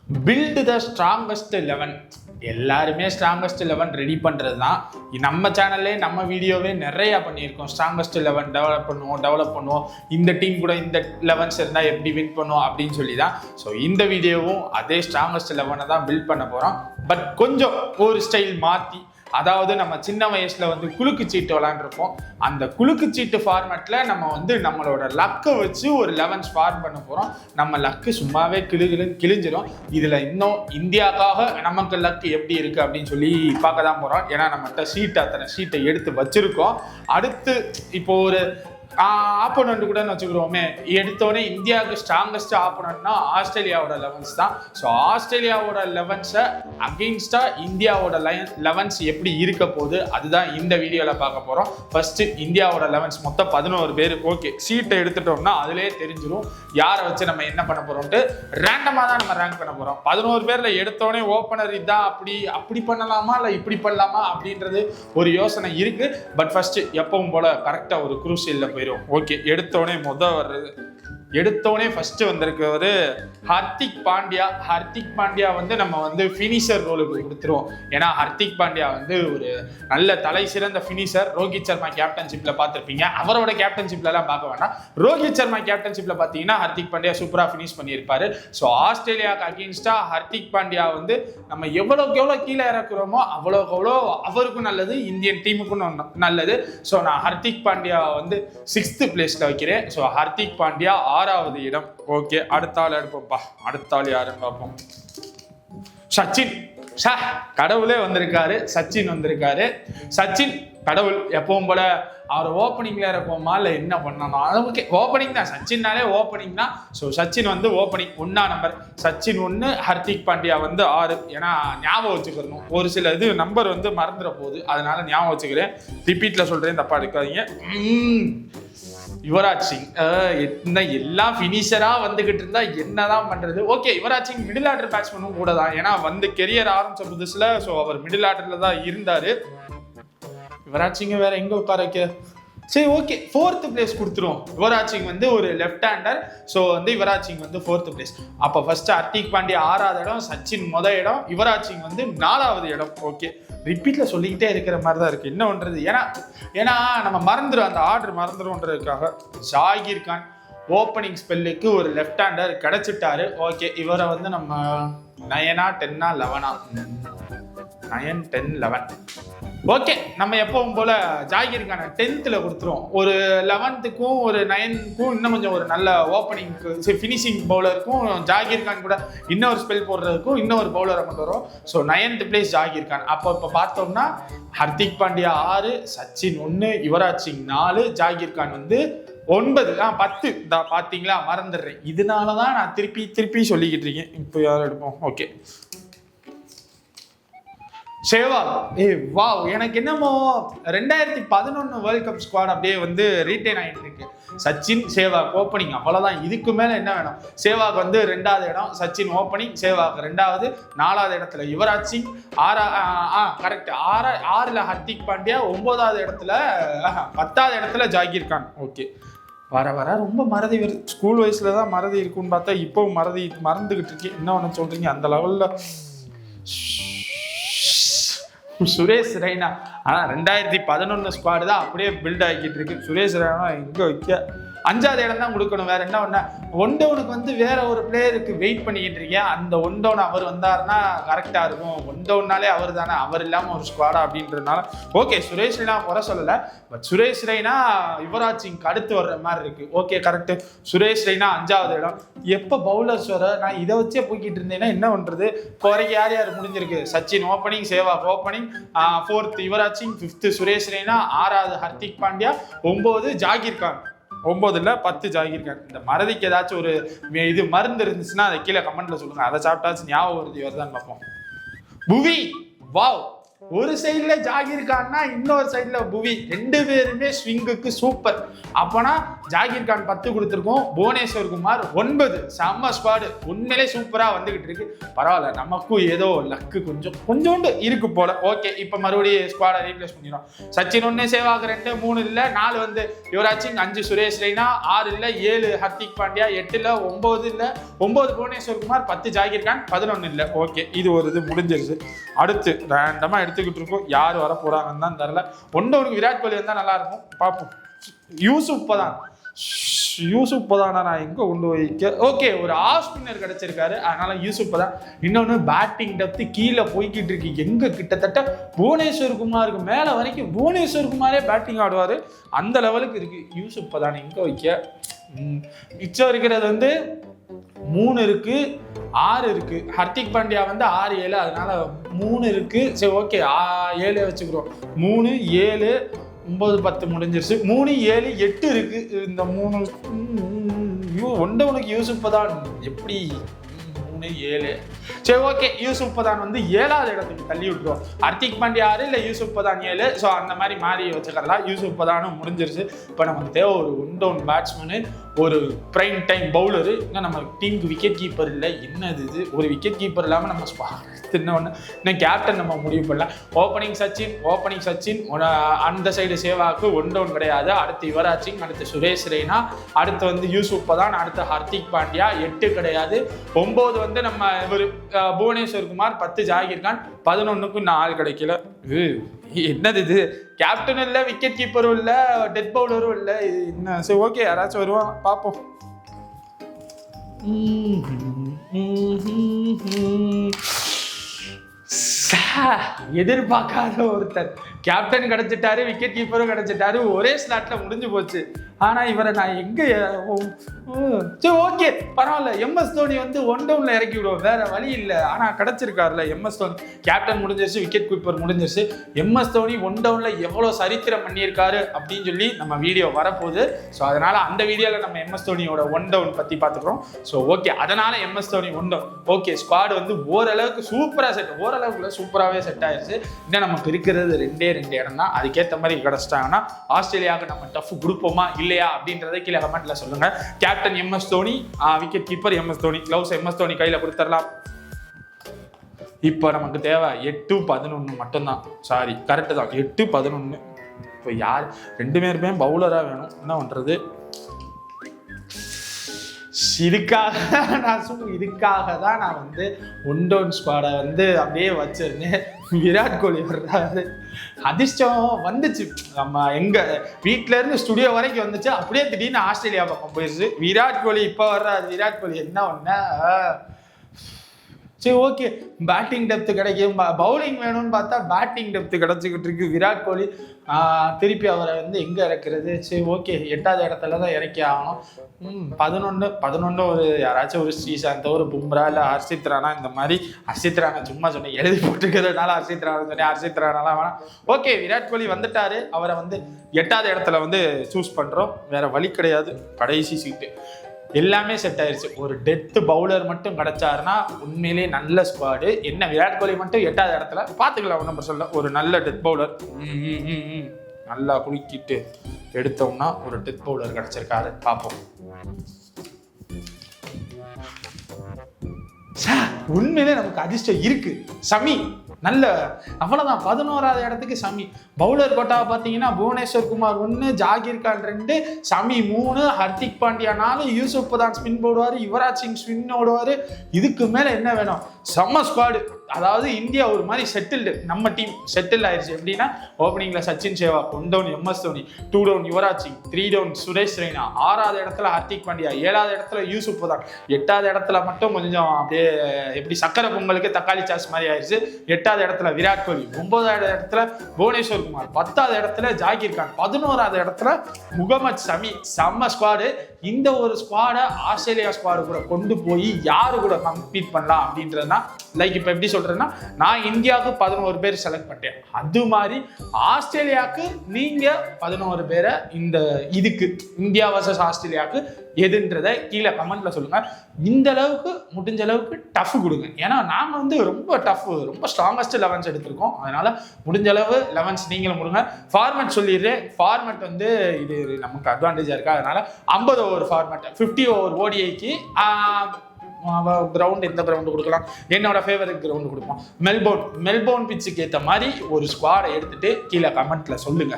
Build the strongest 11. எல்லாருமே strongest 11 ready பண்ணுறது தான். நம்ம சேனல்லே நம்ம வீடியோவே நிறையா பண்ணியிருக்கோம். ஸ்ட்ராங்கஸ்ட் 11 டெவலப் பண்ணுவோம், இந்த டீம் கூட இந்த 11s இருந்தால் எப்படி வின் பண்ணுவோம் அப்படின்னு சொல்லி தான். ஸோ இந்த வீடியோவும் அதே ஸ்ட்ராங்கஸ்ட் 11 தான் பில்ட் பண்ண போகிறோம். பட் கொஞ்சம் ஒரு ஸ்டைல் மாற்றி, அதாவது நம்ம சின்ன வயசுல வந்து குலுக்கு சீட்டு விளாண்டுருப்போம். அந்த குலுக்கு சீட்டு ஃபார்மேட்ல நம்ம வந்து நம்மளோட லக்கை வச்சு ஒரு 11 ஃபார்ம் பண்ண போறோம். நம்ம லக்கு சும்மாவே கிழிஞ்சிடும். இதுல இன்னும் இந்தியாவுக்காக நமக்கு லக்கு எப்படி இருக்கு அப்படின்னு சொல்லி பார்க்க தான் போறோம். ஏன்னா நம்மகிட்ட அத்தனை ஷீட்டை எடுத்து வச்சிருக்கோம். அடுத்து இப்போ ஒரு ஆப்போனண்ட் கூட வச்சுக்கிறோமே, எடுத்தோடனே இந்தியாவுக்கு ஸ்ட்ராங்கஸ்ட் ஆப்போனண்ட்னா ஆஸ்திரேலியாவோட 11s தான். ஸோ ஆஸ்திரேலியாவோட 11ஸை அகெயின்ஸ்டா இந்தியாவோட 11s எப்படி இருக்க போகுது அதுதான் இந்த வீடியோவில் பார்க்க போகிறோம். ஃபர்ஸ்ட் இந்தியாவோட 11s மொத்தம் 11 பேர். ஓகே, சீட்டை எடுத்துட்டோம்னா அதுலேயே தெரிஞ்சிடும் யாரை வச்சு நம்ம என்ன பண்ண போகிறோம்ட்டு. ரேண்டமாக தான் நம்ம ரேங்க் பண்ண போகிறோம். 11 பேரில் எடுத்தோடனே ஓப்பனர் இதான் அப்படி பண்ணலாமா இல்லை இப்படி பண்ணலாமா அப்படின்றது ஒரு யோசனை இருக்கு. பட் ஃபர்ஸ்ட் எப்பவும் போல கரெக்டாக ஒரு குரூசியலில் போயிடும். ஓகே, எடுத்தோடனே ஃபர்ஸ்ட் வந்திருக்கவர் ஹர்திக் பாண்டியா வந்து நம்ம வந்து ஃபினிஷர் ரோலுக்கு கொடுத்துருவோம். ஏன்னா ஹர்திக் பாண்டியா வந்து ஒரு நல்ல தலை சிறந்த ஃபினிஷர். ரோஹித் சர்மா கேப்டன்ஷிப்ல பார்த்துருப்பீங்க. அவரோட கேப்டன்ஷிப்லாம் பார்க்க வேண்டாம். ரோஹித் சர்மா கேப்டன்ஷிப்ல பார்த்தீங்கன்னா ஹர்திக் பாண்டியா சூப்பரா ஃபினிஷ் பண்ணியிருப்பாரு. ஸோ ஆஸ்திரேலியாவுக்கு அகெயின்ஸ்டா ஹர்திக் பாண்டியா வந்து நம்ம எவ்வளோக்கு எவ்வளோ கீழே இறக்குறோமோ அவ்வளோக்கு எவ்வளோ அவருக்கும் நல்லது, இந்தியன் டீமுக்கும் நல்லது. ஸோ நான் ஹர்திக் பாண்டியா வந்து 6th பிளேஸ்ல வைக்கிறேன். ஸோ ஹர்திக் பாண்டியா 6வது இடம். ஓகே, அடுத்த ஆள் எடுப்போம்ப்பா. அடுத்த ஆள் யாருன்னு பார்ப்போம். சச்சின். கடவுளே வந்திருக்காரு. சச்சின் வந்திருக்காரு. சச்சின் கடவுள். எப்பவும் போல அவர் ஓப்பனிங்ல இருப்போமா இல்லை என்ன பண்ணணும், ஓகே ஓப்பனிங் தான். சச்சின்னாலே ஓப்பனிங் தான். ஸோ சச்சின் வந்து ஓப்பனிங் 1 நம்பர். சச்சின் 1, ஹர்திக் பாண்டியா வந்து 6. ஏன்னா ஞாபகம் வச்சுக்கணும், ஒரு சில இது நம்பர் வந்து மறந்துட போகுது, அதனால ஞாபகம் வச்சுக்கிறேன். ரிப்பீட்ல சொல்றேன், தப்பா எடுக்காதீங்க. யுவராஜ் சிங் எல்லாம் ஃபினிஷரா வந்துகிட்டு இருந்தா என்னதான் பண்றது. Okay, Yuvraj Singh middle order பேட்ஸ்மேனும் கூட தான். ஏன்னா வந்து கெரியர் ஆரம்பிச்ச புதுசுல ஸோ அவர் மிடில் ஆர்டர்ல தான் இருந்தாரு. யுவராஜ் சிங் வேற எங்க உட்கார வைக்க. சரி, ஓகே, 4th பிளேஸ் கொடுத்துருவோம். யுவராஜ் சிங் வந்து ஒரு லெஃப்ட் ஹேண்டர். ஸோ வந்து யுவராஜ் சிங் வந்து 4th பிளேஸ். அப்போ ஃபர்ஸ்ட் ஹர்திக் பாண்டியா 6வது இடம், சச்சின் முதல் இடம், யுவராஜ் சிங் வந்து 4வது இடம். ஓகே, ரிப்பீட்ல சொல்லிக்கிட்டே இருக்கிற மாதிரி தான் இருக்கு. என்ன பண்றது, ஏன்னா நம்ம மறந்துடும், அந்த ஆர்டர் மறந்துடும்ன்றதுக்காக. ஜாகிர் கான் ஓப்பனிங் ஸ்பெல்லுக்கு ஒரு லெஃப்ட் ஹேண்டர் கிடைச்சிட்டாரு. ஓகே, இவரை வந்து நம்ம 9, 10, 11 9, 10, 11. ஓகே, நம்ம எப்பவும் போல ஜாகிர் கானை 10th கொடுத்துருவோம். ஒரு 11th ஒரு 9th இன்னும் கொஞ்சம் ஒரு நல்ல ஓப்பனிங்க்கு ஃபினிஷிங் பவுலருக்கும் ஜாகிர் கான் கூட இன்னொரு ஸ்பெல் போடுறதுக்கும் இன்னொரு பவுலரை கொண்டு வரும். So 9th place Zaheer Khan. இப்போ பார்த்தோம்னா ஹர்திக் பாண்டியா 6, சச்சின் 1, யுவராஜ் சிங் 4, ஜாகிர் கான் வந்து 9, 10. பார்த்தீங்களா, மறந்துடுறேன். இதனாலதான் நான் திருப்பி சொல்லிக்கிட்டு இருக்கேன். இப்போ யாரும் எடுப்போம். ஓகே, சேவாக். வாவ், எனக்கு என்னமோ 2011 வேர்ல்ட் கப் ஸ்குவாட் அப்படியே வந்து ரீட்டைன் ஆகிட்டு இருக்கு. சச்சின், சேவாக் ஓப்பனிங், அவ்வளோதான். இதுக்கு மேலே என்ன வேணும். சேவாக் வந்து 2வது இடம், சச்சின் ஓப்பனிங், சேவாக் 2வது, 4வது இடத்துல யுவராஜ் சிங், கரெக்ட் 6ல் ஹர்திக் பாண்டியா, 9வது இடத்துல 10வது இடத்துல ஜாகிர் கான். ஓகே, வர ரொம்ப மறதி வருது. ஸ்கூல் வயசுல தான் மறதி இருக்குன்னு பார்த்தா இப்போவும் மறந்துகிட்டு இருக்கேன். என்ன ஒன்று சொல்றீங்க, அந்த லெவலில். சுரேஷ் ரெய்னா 2011 ஸ்குவாடு தான் அப்படியே பில்ட் ஆகிக்கிட்டு இருக்கு. சுரேஷ் ரெய்னா எங்க வைக்க 5வது இடம் தான் கொடுக்கணும். வேற என்ன ஒன்று, ஒன் டவுனுக்கு வந்து வேற ஒரு பிளேயருக்கு வெயிட் பண்ணிக்கிட்டு இருக்கேன். அந்த ஒன் டவுன் அவர் வந்தாருன்னா கரெக்டா இருக்கும். ஒன் டவுன்னாலே அவர் தானே, அவர் இல்லாம ஒரு ஸ்குவாடா அப்படின்றதுனால. ஓகே, சுரேஷ் ரெய்னா குறை சொல்லல. பட் சுரேஷ் ரெய்னா யுவராஜ் சிங் அடுத்து வர்ற மாதிரி இருக்கு. Okay, correct. சுரேஷ் ரெய்னா 5வது இடம். எப்போ பவுலர்ஸ் வர நான் இதை வச்சே போய்கிட்டு இருந்தேன்னா என்ன பண்றது. இப்போ வரைக்கும் யார் முடிஞ்சிருக்கு. Sachin opening, Sehwag opening, 4th Yuvraj Singh, 5th Suresh Raina, 6வது ஹர்திக் பாண்டியா, 9 ஜாகிர் கான். 9 இல்ல 10 ஜாகிர் கான். இந்த மறதிக்கு ஏதாச்சும் ஒரு இது மருந்து இருந்துச்சுன்னா அதை கீழே கமெண்ட்ல சொல்லுங்க. அதை சாப்பிட்டாச்சு ஞாபகம் வருதுதான் பார்ப்போம். புவி. வாவ், ஒரு சைட்ல ஜாகிர் கான்னா இன்னொரு சைட்ல புவி. 2 பேருமே ஸ்விங்குக்கு சூப்பர். அப்பனா ஜாகிர் கான் 10 கொடுத்துருக்கோம், புவனேஸ்வர் குமார் 9. செம்ம ஸ்குவாடு, உண்மையிலே சூப்பரா வந்துகிட்டு இருக்கு. பரவாயில்ல, நமக்கும் ஏதோ லக்கு கொஞ்சோண்டு இருக்கு போல. ஓகே, இப்ப மறுபடியும் ஸ்குவாடை ரீப்ளேஸ் பண்ணிடும். சச்சின் 1, சேவாக் 2, 3 இல்ல 4 வந்து யுவராஜ் சிங், 5 சுரேஷ் ரெய்னா, 6 இல்ல 7 ஹர்திக் பாண்டியா, 8 இல்ல 9 இல்ல 9 புவனேஸ்வர் குமார், 10 ஜாகிர் கான், 11 இல்ல. ஓகே, இது ஒரு இது முடிஞ்சிருச்சு. அடுத்து ரேண்டமா எடுத்துக்கிட்டு இருக்கோம், யார் வர போறாங்கன்னு தான் தெரியல. ஒன்றுக்கு விராட் கோலி வந்தா நல்லா இருக்கும், பார்ப்போம். யூசுப் பதானா நான் எங்க கொண்டு வைக்க. ஓகே, ஒரு ஆஃப் ஸ்பின்னர் கிடைச்சிருக்காரு, அதனால யூசுப் பதான். இன்னொன்னு பேட்டிங் டெப்த் கீழே போய்கிட்டு இருக்கு. எங்க கிட்டத்தட்ட புவனேஸ்வர் குமாருக்கு மேல வரைக்கும் புவனேஸ்வர் குமாரே பேட்டிங் ஆடுவாரு, அந்த லெவலுக்கு இருக்கு. யூசுப் பதான் எங்க வைக்க. மிச்சம் இருக்கிறது வந்து 3 இருக்கு, 6 இருக்கு. ஹர்திக் பாண்டியா வந்து 6, 7, அதனால 3 இருக்கு. சரி, ஓகே, 7 வச்சுக்கிறோம். 3, 7, 9, 10 முடிஞ்சிருச்சு. 3, 7, 8 இருக்கு. இந்த 3 உனக்கு யூசுப் பதான் எப்படி 3, 7. சரி, ஓகே, யூசுப் பதான் வந்து 7வது இடத்துக்கு தள்ளி விட்டுருவோம். ஹர்திக் பாண்டியா 6 இல்லை யூசுப் பதான் 7. ஸோ அந்த மாதிரி மாறி வச்சுக்கலாம். யூசுப் பதானும் முடிஞ்சிருச்சு. இப்போ நமக்கு தேவை ஒரு ஒன் டவுன் பேட்ஸ்மேனு, ஒரு பிரைம் டைம் பவுலரு. இன்னும் நம்ம டீமுக்கு விக்கெட் கீப்பர் இல்லை. என்னது இது, ஒரு விக்கெட் கீப்பர் இல்லாமல் நம்ம இன்னும் கேப்டன் நம்ம முடிவு பண்ணலாம். ஓப்பனிங் சச்சின், அந்த சைடு சேவாக்கு ஒன் டவுன் கிடையாது. அடுத்து யுவராஜ் சிங், அடுத்து சுரேஷ் ரெய்னா, அடுத்து வந்து யூசுப் பதான், அடுத்து ஹர்திக் பாண்டியா. 8 கிடையாது. 9 வந்து நம்ம இவர் புவனேஸ்வர் குமார், 10 ஜாகிர் கான், 11க்கும் இன்னும் ஆள் கிடைக்கல. என்னது இது, கேப்டன் இல்லை, விக்கெட் கீப்பரும் இல்லை, டெத் பவுலரும் இல்லை. இது என்ன? சரி, ஓகே, யாராச்சும் வருவான், பார்ப்போம். எதிர்பார்க்காத ஒருத்தர் கேப்டன் கிடைச்சிட்டாரு, விக்கெட் கீப்பரும் கிடைச்சிட்டாரு, ஒரே ஸ்லாட்ல முடிஞ்சு போச்சு. ஆனா இவரை நான் எங்க சரி, ஓகே, பரவாயில்ல. MS தோனி வந்து ஒன் டவுன்ல இறக்கி விடுவோம், வேற வழி இல்லை. ஆனா கிடைச்சிருக்காருல MS தோனி. கேப்டன் முடிஞ்சிருச்சு, விக்கெட் கீப்பர் முடிஞ்சிருச்சு. MS தோனி ஒன் டவுன்ல எவ்வளவு சரித்திரம் பண்ணியிருக்காரு அப்படின்னு சொல்லி நம்ம வீடியோ வரப்போகுது. ஸோ அதனால அந்த வீடியோல நம்ம MS தோனியோட ஒன் டவுன் பத்தி பார்த்துக்கிறோம். ஸோ ஓகே, அதனால MS Dhoni one down. Okay, squad வந்து ஓரளவுக்கு சூப்பரா ஓரளவுக்குள்ள சூப்பராகவே செட் ஆயிடுச்சு. இன்னும் நமக்கு இருக்கிறது 2 இடம் தான். அதுக்கேற்ற மாதிரி கிடைச்சிட்டாங்கன்னா ஆஸ்திரேலியாவுக்கு நம்ம டஃப் கொடுப்போமா இல்லையா அப்படின்றத கீழே கமெண்ட்ல சொல்லுங்க. Captain MS Dhoni, wicket keeper MS Dhoni, gloves MS Dhoni கையில கொடுத்துடலாம். இப்போ நமக்கு தேவை 8, 11 மட்டும்தான். சாரி, கரெக்டு தான், 8, 11. இப்போ யார் 2 பேருமே பவுலரா வேணும், என்ன பண்றது? இதுக்காக தான் நான் வந்து ஒன் டவுன் ஸ்குவாடை வந்து அப்படியே வச்சிருந்தேன். விராட் கோலி வர்றாரு, அதிர்ஷ்டம் வந்துச்சு. நம்ம எங்க வீட்டுல இருந்து ஸ்டுடியோ வரைக்கும் வந்துச்சு. அப்படியே திடீர்னு ஆஸ்திரேலியா பக்கம் போயிடுச்சு. விராட் கோலி இப்போ வர்றாரு. விராட் கோலி என்ன ஒண்ணு, சரி, ஓகே, பேட்டிங் டெப்த் கிடைக்கும். பவுலிங் வேணும்னு பார்த்தா பேட்டிங் டெப்த் கிடைச்சிக்கிட்டு இருக்கு. விராட் கோலி திருப்பி அவரை வந்து எங்க இறக்குறது? சரி, ஓகே, 8வது இடத்துல தான் இறக்கி ஆகணும். 11 ஒரு யாராச்சும் ஒரு ஸ்ரீசாந்த், ஒரு பும்ரா, இல்லை ஹர்ஷித் ராணா. இந்த மாதிரி ஹர்ஷித் ராணா சும்மா சொன்னேன், எழுதி போட்டுக்கிறதுனால ஹர்ஷித் ராணா சொன்னேன். ஹர்ஷித் ராணாலாம் வேணாம். ஓகே, விராட் கோலி வந்துட்டாரு. அவரை வந்து 8வது இடத்துல வந்து சூஸ் பண்றோம். வேற வழி கிடையாது. கடைசி சீட்டு எல்லாமே செட் ஆயிருச்சு. ஒரு டெத் பவுலர் மட்டும் கிடைச்சாருன்னா உண்மையிலே நல்ல ஸ்குவாடு. என்ன, விராட் கோலி மட்டும் 8வது இடத்துல பார்த்துக்கலாம், ஒன்றும் சொல்ல. ஒரு நல்ல டெத் பவுலர் நல்லா குலுக்கிட்டு எடுத்தோம்னா ஒரு டெத் பவுலர் கிடைச்சிருக்காரு, பார்ப்போம். உண்மையிலே நமக்கு அதிர்ஷ்டம் இருக்கு. சமி நல்ல, அவ்வளவுதான். 11வது இடத்துக்கு சமி. பவுலர் கோட்டாவை பார்த்தீங்கன்னா புவனேஸ்வர் குமார் 1, ஜாகிர் கான் 2, சமி 3, ஹர்திக் பாண்டியா 4, யூசுப் பதான் ஸ்பின் போடுவாரு, யுவராஜ் சிங் ஸ்பின் ஓடுவாரு. இதுக்கு மேல என்ன வேணும்? செம்ம ஸ்குவாடு. அதாவது இந்தியா ஒரு மாதிரி செட்டில்டு. நம்ம டீம் செட்டில் ஆயிடுச்சு. எப்படின்னா ஓப்பனிங்ல Sachin Sehwag, 1 down MS Dhoni, 2 down Yuvraj Singh, 3 down Suresh Raina, 6வது இடத்துல ஹர்திக் பாண்டியா, 7வது இடத்துல யூசுப் பதான், 8வது இடத்துல மட்டும் கொஞ்சம் அப்படியே எப்படி சக்கரை பொங்கலுக்கு தக்காளி சாஸ் மாதிரி ஆயிடுச்சு. 8வது இடத்துல விராட் கோலி, 9வது இடத்துல புவனேஸ்வர் குமார், 10வது இடத்துல ஜாகிர் கான், 11வது இடத்துல முகமது சமி. செம்ம ஸ்குவாடு. இந்த ஒரு ஸ்குவாடை ஆஸ்திரேலியா ஸ்குவாடு கூட கொண்டு போய் யாரு கூட கம்பீட் பண்ணலாம் அப்படின்றதுனா, லைக் இப்போ எப்படி சொல்றேன்னா, நான் இந்தியாவுக்கு 11 பேர் செலக்ட் பண்ணிட்டேன், அது மாதிரி ஆஸ்திரேலியாவுக்கு நீங்க 11 பேரை இந்த இதுக்கு இந்தியா வர்சஸ் ஆஸ்திரேலியாவுக்கு எதுன்றதை கீழே கமெண்ட்ல சொல்லுங்க. இந்த அளவுக்கு முடிஞ்ச அளவுக்கு டஃப் கொடுங்க. ஏன்னா நாங்க வந்து ரொம்ப டஃப், ரொம்ப ஸ்ட்ராங்கஸ்ட் 11s எடுத்திருக்கோம். அதனால முடிஞ்ச அளவு 11s நீங்களும் கொடுங்க. ஃபார்மேட் சொல்லிடுறேன். ஃபார்மேட் வந்து இது நமக்கு அட்வான்டேஜா இருக்கா, அதனால 50 ஓவர் ஃபார்மேட், 50 ஓவர் ஓடிஐக்கு கிரவுண்ட் எந்த கிரவுண்டு கொடுக்கலாம், என்னோட ஃபேவரட் கிரவுண்டு கொடுப்போம் மெல்போர்ன் பிச்சுக்கு ஏற்ற மாதிரி ஒரு ஸ்குவாடை எடுத்துட்டு கீழே கமெண்ட்ல சொல்லுங்க.